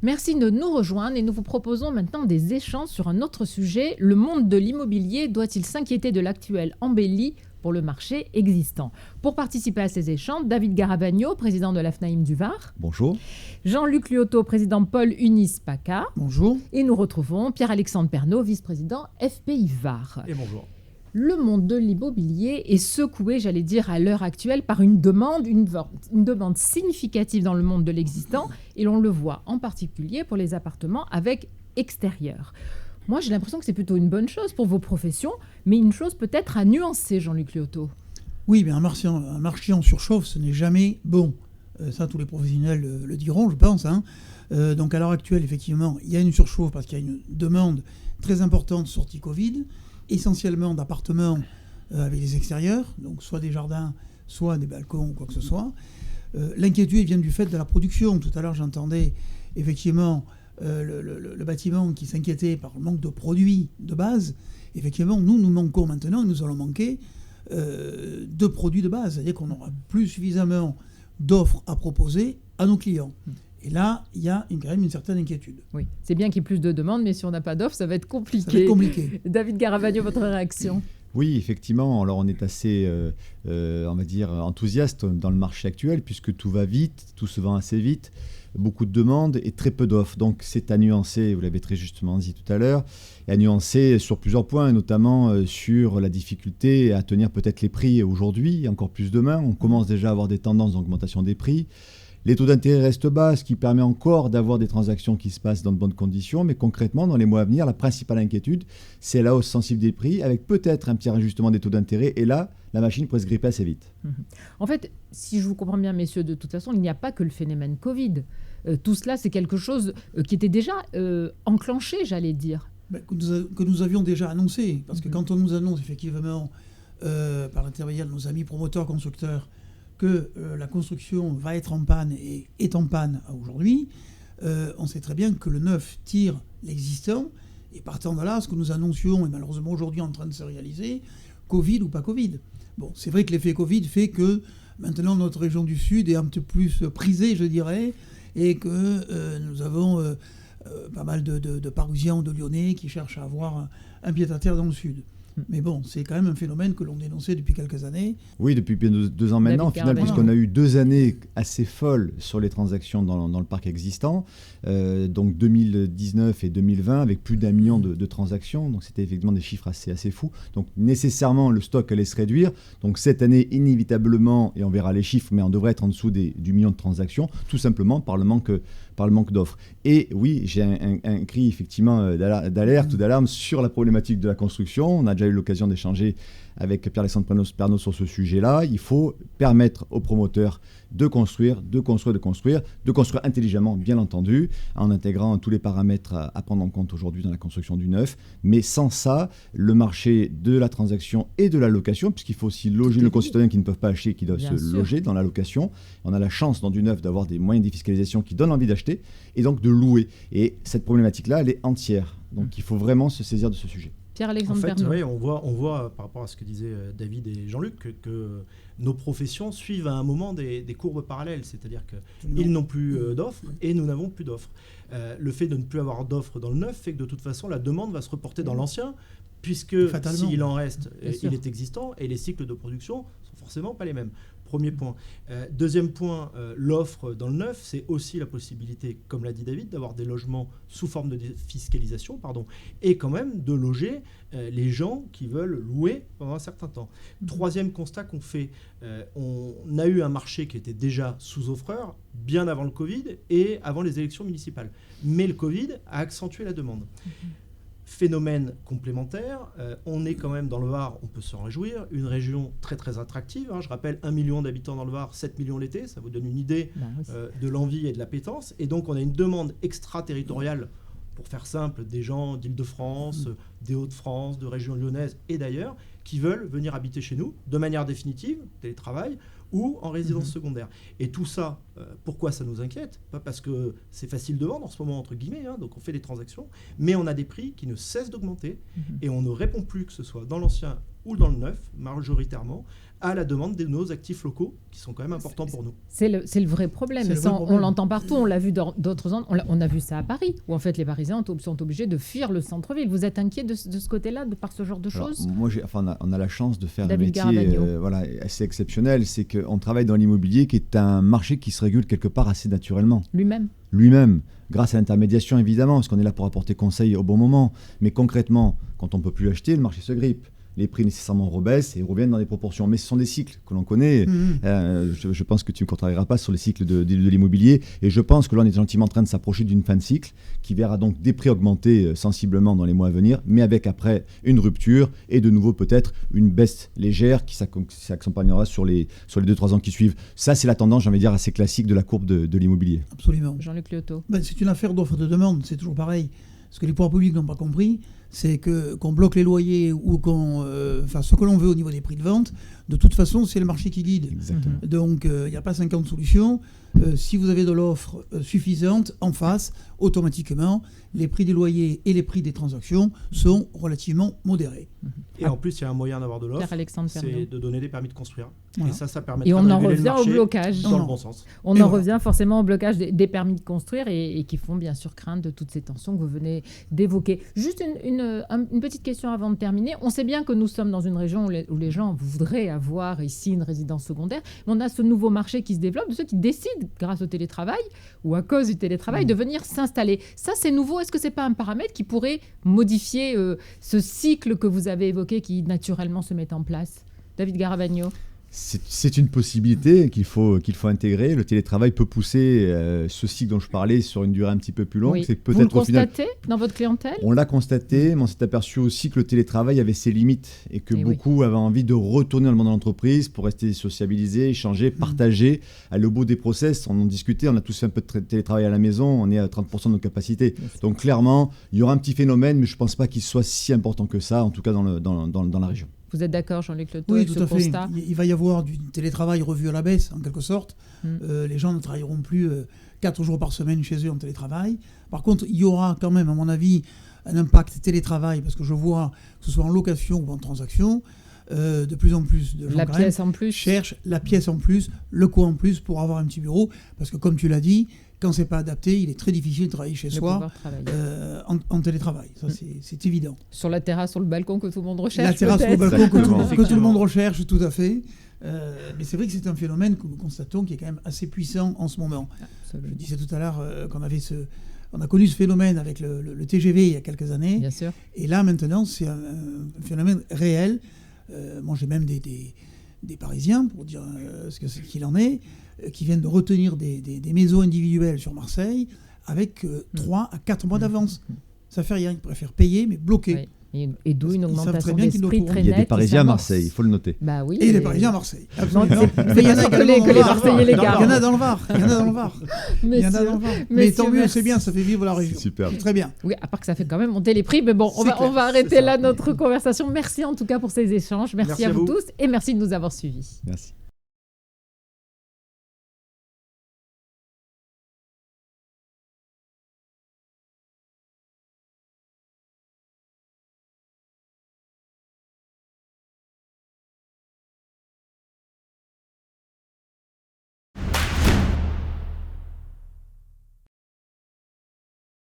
Merci de nous rejoindre et nous vous proposons maintenant des échanges sur un autre sujet. Le monde de l'immobilier doit-il s'inquiéter de l'actuelle embellie pour le marché existant? Pour participer à ces échanges, David Garabagno, président de l'AFNAIM du Var. Bonjour. Jean-Luc Liotto, président Pôle Unis PACA. Bonjour. Et nous retrouvons Pierre-Alexandre Pernaut, vice-président FPI Var. Et bonjour. Le monde de l'immobilier est secoué, j'allais dire, à l'heure actuelle par une demande significative dans le monde de l'existant, et l'on le voit en particulier pour les appartements avec extérieur. Moi, j'ai l'impression que c'est plutôt une bonne chose pour vos professions, mais une chose peut-être à nuancer, Jean-Luc Liotto. Oui, mais un marché en surchauffe, ce n'est jamais bon. Ça, tous les professionnels le diront, je pense. Donc à l'heure actuelle, effectivement, il y a une surchauffe parce qu'il y a une demande très importante sortie Covid, essentiellement d'appartements avec des extérieurs, donc soit des jardins, soit des balcons ou quoi que ce soit. L'inquiétude vient du fait de la production. Tout à l'heure, j'entendais effectivement le bâtiment qui s'inquiétait par le manque de produits de base. Effectivement, nous manquons maintenant, et nous allons manquer de produits de base. C'est-à-dire qu'on n'aura plus suffisamment d'offres à proposer à nos clients. Et là, il y a quand même une certaine inquiétude. Oui, c'est bien qu'il y ait plus de demandes, mais si on n'a pas d'offres, ça va être compliqué. Ça va être compliqué. David Garabagno, votre réaction? Oui, effectivement. Alors, on est assez, on va dire, enthousiaste dans le marché actuel, puisque tout va vite, tout se vend assez vite, beaucoup de demandes et très peu d'offres. Donc, c'est à nuancer, vous l'avez très justement dit tout à l'heure, et à nuancer sur plusieurs points, notamment sur la difficulté à tenir peut-être les prix aujourd'hui, et encore plus demain. On commence déjà à avoir des tendances d'augmentation des prix. Les taux d'intérêt restent bas, ce qui permet encore d'avoir des transactions qui se passent dans de bonnes conditions. Mais concrètement, dans les mois à venir, la principale inquiétude, c'est la hausse sensible des prix, avec peut-être un petit ajustement des taux d'intérêt. Et là, la machine pourrait se gripper assez vite. En fait, si je vous comprends bien, messieurs, de toute façon, il n'y a pas que le phénomène Covid. Tout cela, c'est quelque chose qui était déjà enclenché, j'allais dire. Que nous avions déjà annoncé. Parce que quand on nous annonce effectivement, par l'intermédiaire de nos amis promoteurs, constructeurs, que la construction va être en panne et est en panne aujourd'hui, on sait très bien que le neuf tire l'existant. Et partant de là, ce que nous annoncions est malheureusement aujourd'hui en train de se réaliser, Covid ou pas Covid. Bon, c'est vrai que l'effet Covid fait que maintenant notre région du Sud est un peu plus prisée, je dirais, et que nous avons pas mal de Parisiens ou de Lyonnais qui cherchent à avoir un pied-à-terre dans le Sud. Mais bon, c'est quand même un phénomène que l'on dénonçait depuis quelques années. Oui, depuis bien 2 ans maintenant, au final, puisqu'on a eu 2 années assez folles sur les transactions dans le parc existant, donc 2019 et 2020, avec plus d'1 million de transactions. Donc c'était effectivement des chiffres assez fous. Donc nécessairement, le stock allait se réduire. Donc cette année, inévitablement, et on verra les chiffres, mais on devrait être en dessous du million de transactions, tout simplement par le manque d'offres. Et oui, j'ai un cri effectivement d'alerte ou d'alarme sur la problématique de la construction. On a déjà eu l'occasion d'échanger avec Pierre-Alexandre Pernaut sur ce sujet-là. Il faut permettre aux promoteurs de construire intelligemment, bien entendu, en intégrant tous les paramètres à prendre en compte aujourd'hui dans la construction du neuf. Mais sans ça, le marché de la transaction et de la location, puisqu'il faut aussi loger nos concitoyens qui ne peuvent pas acheter, qui doivent loger dans la location. On a la chance dans du neuf d'avoir des moyens de défiscalisation qui donnent envie d'acheter et donc de louer. Et cette problématique-là, elle est entière. Donc il faut vraiment se saisir de ce sujet. Pierre-Alexandre Pernaut. Oui, on voit par rapport à ce que disaient David et Jean-Luc que nos professions suivent à un moment des courbes parallèles, c'est-à-dire qu'ils n'ont plus d'offres et nous n'avons plus d'offres. Le fait de ne plus avoir d'offres dans le neuf fait que de toute façon la demande va se reporter dans l'ancien, puisque s'il en reste, il est existant et les cycles de production sont forcément pas les mêmes. Premier point. Deuxième point, l'offre dans le neuf, c'est aussi la possibilité, comme l'a dit David, d'avoir des logements sous forme de fiscalisation, et quand même de loger les gens qui veulent louer pendant un certain temps. Troisième constat qu'on fait, on a eu un marché qui était déjà sous-offreur bien avant le Covid et avant les élections municipales. Mais le Covid a accentué la demande. Phénomène complémentaire, on est quand même dans le Var, on peut s'en réjouir, une région très très attractive. Je rappelle 1 million d'habitants dans le Var, 7 millions l'été, ça vous donne une idée de l'envie et de l'appétence. Et donc on a une demande extraterritoriale, pour faire simple, des gens d'Île-de-France, des Hauts-de-France, de régions lyonnaises et d'ailleurs, qui veulent venir habiter chez nous de manière définitive, télétravail, ou en résidence secondaire. Et tout ça, pourquoi ça nous inquiète? Pas parce que c'est facile de vendre en ce moment, entre guillemets, donc on fait des transactions, mais on a des prix qui ne cessent d'augmenter et on ne répond plus, que ce soit dans l'ancien ou dans le neuf, majoritairement, à la demande de nos actifs locaux, qui sont quand même importants pour nous. C'est le vrai problème. On l'entend partout, on l'a vu dans d'autres endroits. On a vu ça à Paris, où en fait les Parisiens sont obligés de fuir le centre-ville. Vous êtes inquiet de ce côté-là, par ce genre de choses? Moi, on a la chance de faire David un métier assez exceptionnel. C'est qu'on travaille dans l'immobilier, qui est un marché qui se régule quelque part assez naturellement. Lui-même, grâce à l'intermédiation évidemment, parce qu'on est là pour apporter conseil au bon moment. Mais concrètement, quand on ne peut plus acheter, le marché se grippe. Les prix nécessairement rebaissent et reviennent dans des proportions. Mais ce sont des cycles que l'on connaît. Je pense que tu ne contrarieras pas sur les cycles de l'immobilier. Et je pense que là, on est gentiment en train de s'approcher d'une fin de cycle qui verra donc des prix augmenter sensiblement dans les mois à venir, mais avec après une rupture et de nouveau peut-être une baisse légère qui s'accompagnera sur les 2-3 ans qui suivent. Ça, c'est la tendance, j'ai envie de dire, assez classique de la courbe de l'immobilier. Absolument. Jean-Luc Liotto. C'est une affaire d'offre et de demande, c'est toujours pareil. Ce que les pouvoirs publics n'ont pas compris, c'est qu'on bloque les loyers ou ce que l'on veut au niveau des prix de vente, de toute façon, c'est le marché qui guide. Exactement. Donc, il n'y a pas 50 solutions. Si vous avez de l'offre suffisante en face, automatiquement, les prix des loyers et les prix des transactions sont relativement modérés. Et en plus, il y a un moyen d'avoir de l'offre, c'est de donner des permis de construire. Voilà. Et ça permet de réguler le marché au blocage. Dans le bon sens. On en revient forcément au blocage des permis de construire et qui font bien sûr crainte de toutes ces tensions que vous venez d'évoquer. Juste une petite question avant de terminer. On sait bien que nous sommes dans une région où les gens voudraient avoir ici une résidence secondaire. On a ce nouveau marché qui se développe de ceux qui décident, grâce au télétravail ou à cause du télétravail, de venir s'installer. Ça, c'est nouveau. Est-ce que ce n'est pas un paramètre qui pourrait modifier ce cycle que vous avez évoqué qui naturellement se met en place? David Garavagno. C'est une possibilité qu'il faut intégrer. Le télétravail peut pousser ce cycle dont je parlais sur une durée un petit peu plus longue. Oui. C'est peut-être, vous le constatez dans votre clientèle? On l'a constaté, mais on s'est aperçu aussi que le télétravail avait ses limites et que beaucoup avaient envie de retourner dans le monde de l'entreprise pour rester sociabilisés, échanger, partager, aller au bout des process. On en discutait, on a tous fait un peu de télétravail à la maison, on est à 30% de nos capacités. Donc clairement, il y aura un petit phénomène, mais je ne pense pas qu'il soit si important que ça, en tout cas dans la région. Vous êtes d'accord, Jean-Luc Liotto, avec ce tout à fait. constat? Il va y avoir du télétravail revu à la baisse, en quelque sorte. Les gens ne travailleront plus 4 jours par semaine chez eux en télétravail. Par contre, il y aura quand même, à mon avis, un impact télétravail, parce que je vois, que ce soit en location ou en transaction, de plus en plus de gens cherchent la pièce en plus, le coin en plus pour avoir un petit bureau. Parce que, comme tu l'as dit, quand c'est pas adapté, il est très difficile de travailler chez soi en télétravail. Ça, c'est évident. Sur la terrasse, sur le balcon que tout le monde recherche. La terrasse, sur le balcon que tout le monde recherche, tout à fait. Mais c'est vrai que c'est un phénomène que nous constatons qui est quand même assez puissant en ce moment. Absolument. Je disais tout à l'heure on a connu ce phénomène avec le TGV il y a quelques années. Bien sûr. Et là, maintenant, c'est un phénomène réel. Moi, j'ai même des Parisiens, pour dire ce qu'il en est, qui viennent de retenir des maisons individuelles sur Marseille avec 3 à 4 mois d'avance. Ça fait rien, ils préfèrent payer, mais bloquer. Oui. Et d'où une augmentation d'esprit très nette. Il y a des Parisiens à Marseille, il faut le noter. Bah oui, et des Parisiens à Marseille. Absolument. Il y en a que les Marseillais les gars. Il y en a dans le Var. Mais tant mieux, c'est bien, ça fait vivre la région. Super. Très bien. Oui, à part que ça fait quand même monter les prix. Mais bon, on va arrêter là notre conversation. Merci en tout cas pour ces échanges. Merci à vous tous et merci de nous avoir suivis. Merci.